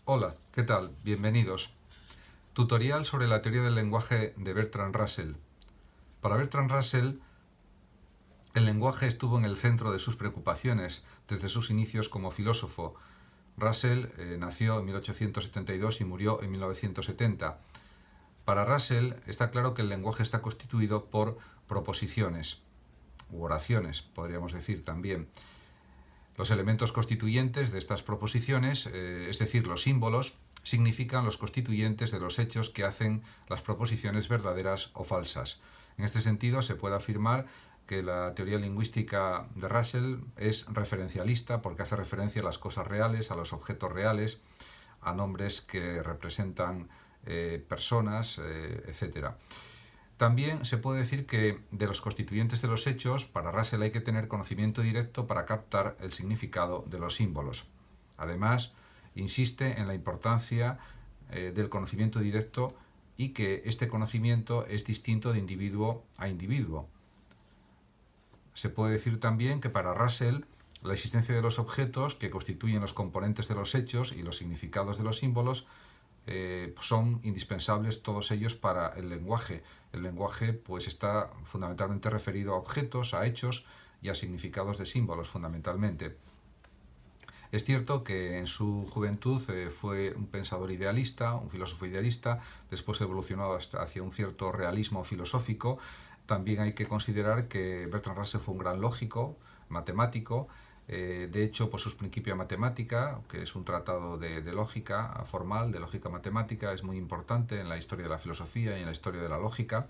Hola, ¿qué tal? Bienvenidos. Tutorial sobre la teoría del lenguaje de Bertrand Russell. Para Bertrand Russell, el lenguaje estuvo en el centro de sus preocupaciones desde sus inicios como filósofo. Russell nació en 1872 y murió en 1970. Para Russell está claro que el lenguaje está constituido por proposiciones, u oraciones, podríamos decir también. Los elementos constituyentes de estas proposiciones, es decir, los símbolos, significan los constituyentes de los hechos que hacen las proposiciones verdaderas o falsas. En este sentido, se puede afirmar que la teoría lingüística de Russell es referencialista porque hace referencia a las cosas reales, a los objetos reales, a nombres que representan personas, etc. También se puede decir que de los constituyentes de los hechos, para Russell hay que tener conocimiento directo para captar el significado de los símbolos. Además, insiste en la importancia del conocimiento directo y que este conocimiento es distinto de individuo a individuo. Se puede decir también que para Russell la existencia de los objetos que constituyen los componentes de los hechos y los significados de los símbolos son indispensables todos ellos para el lenguaje. El lenguaje pues está fundamentalmente referido a objetos, a hechos y a significados de símbolos fundamentalmente. Es cierto que en su juventud fue un pensador idealista, un filósofo idealista, después evolucionó hacia un cierto realismo filosófico. También hay que considerar que Bertrand Russell fue un gran lógico, matemático. De hecho, por sus Principia Mathematica, que es un tratado de lógica formal, de lógica matemática, es muy importante en la historia de la filosofía y en la historia de la lógica.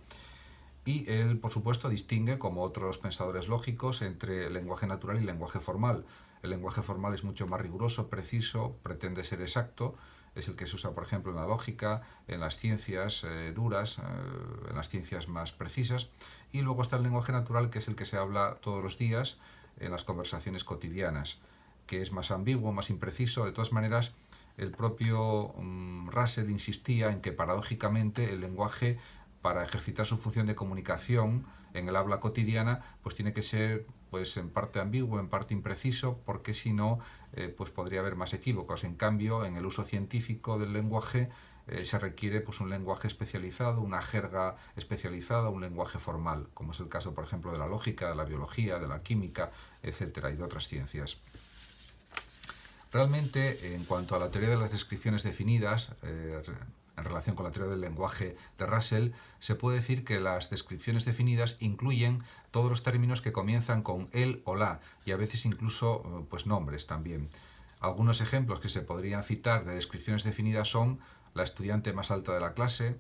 Y él, por supuesto, distingue, como otros pensadores lógicos, entre lenguaje natural y lenguaje formal. El lenguaje formal es mucho más riguroso, preciso, pretende ser exacto, es el que se usa, por ejemplo, en la lógica, en las ciencias duras, en las ciencias más precisas. Y luego está el lenguaje natural, que es el que se habla todos los días en las conversaciones cotidianas, que es más ambiguo, más impreciso. De todas maneras, el propio Russell insistía en que paradójicamente el lenguaje, para ejercitar su función de comunicación en el habla cotidiana, pues tiene que ser pues en parte ambiguo, en parte impreciso, porque si no, pues podría haber más equívocos. En cambio, en el uso científico del lenguaje se requiere pues un lenguaje especializado, una jerga especializada, un lenguaje formal, como es el caso, por ejemplo, de la lógica, de la biología, de la química, etcétera, y de otras ciencias. Realmente, en cuanto a la teoría de las descripciones definidas, en relación con la teoría del lenguaje de Russell, se puede decir que las descripciones definidas incluyen todos los términos que comienzan con el o la, y a veces incluso pues nombres también. Algunos ejemplos que se podrían citar de descripciones definidas son la estudiante más alta de la clase,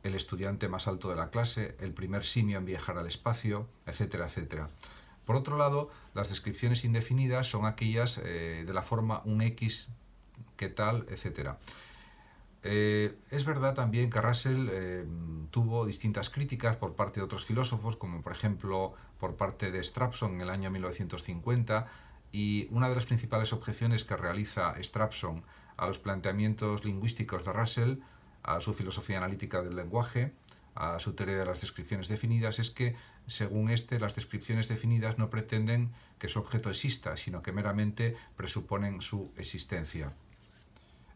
el estudiante más alto de la clase, el primer simio en viajar al espacio, etcétera, etcétera. Por otro lado, las descripciones indefinidas son aquellas de la forma un X, qué tal, etcétera. Es verdad también que Russell tuvo distintas críticas por parte de otros filósofos, como por ejemplo por parte de Strawson en el año 1950, y una de las principales objeciones que realiza Strawson a los planteamientos lingüísticos de Russell, a su filosofía analítica del lenguaje, a su teoría de las descripciones definidas, es que, según las descripciones definidas no pretenden que su objeto exista, sino que meramente presuponen su existencia.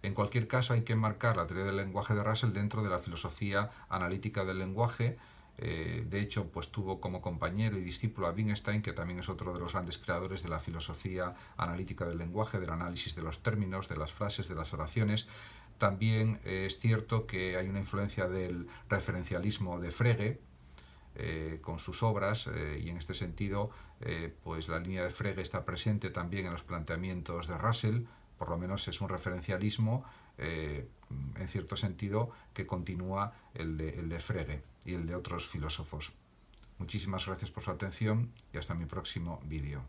En cualquier caso, hay que enmarcar la teoría del lenguaje de Russell dentro de la filosofía analítica del lenguaje. De hecho, pues tuvo como compañero y discípulo a Wittgenstein, que también es otro de los grandes creadores de la filosofía analítica del lenguaje, del análisis de los términos, de las frases, de las oraciones. También es cierto que hay una influencia del referencialismo de Frege, con sus obras, y en este sentido pues la línea de Frege está presente también en los planteamientos de Russell. Por lo menos es un referencialismo en cierto sentido que continúa el de Frege y el de otros filósofos. Muchísimas gracias por su atención y hasta mi próximo vídeo.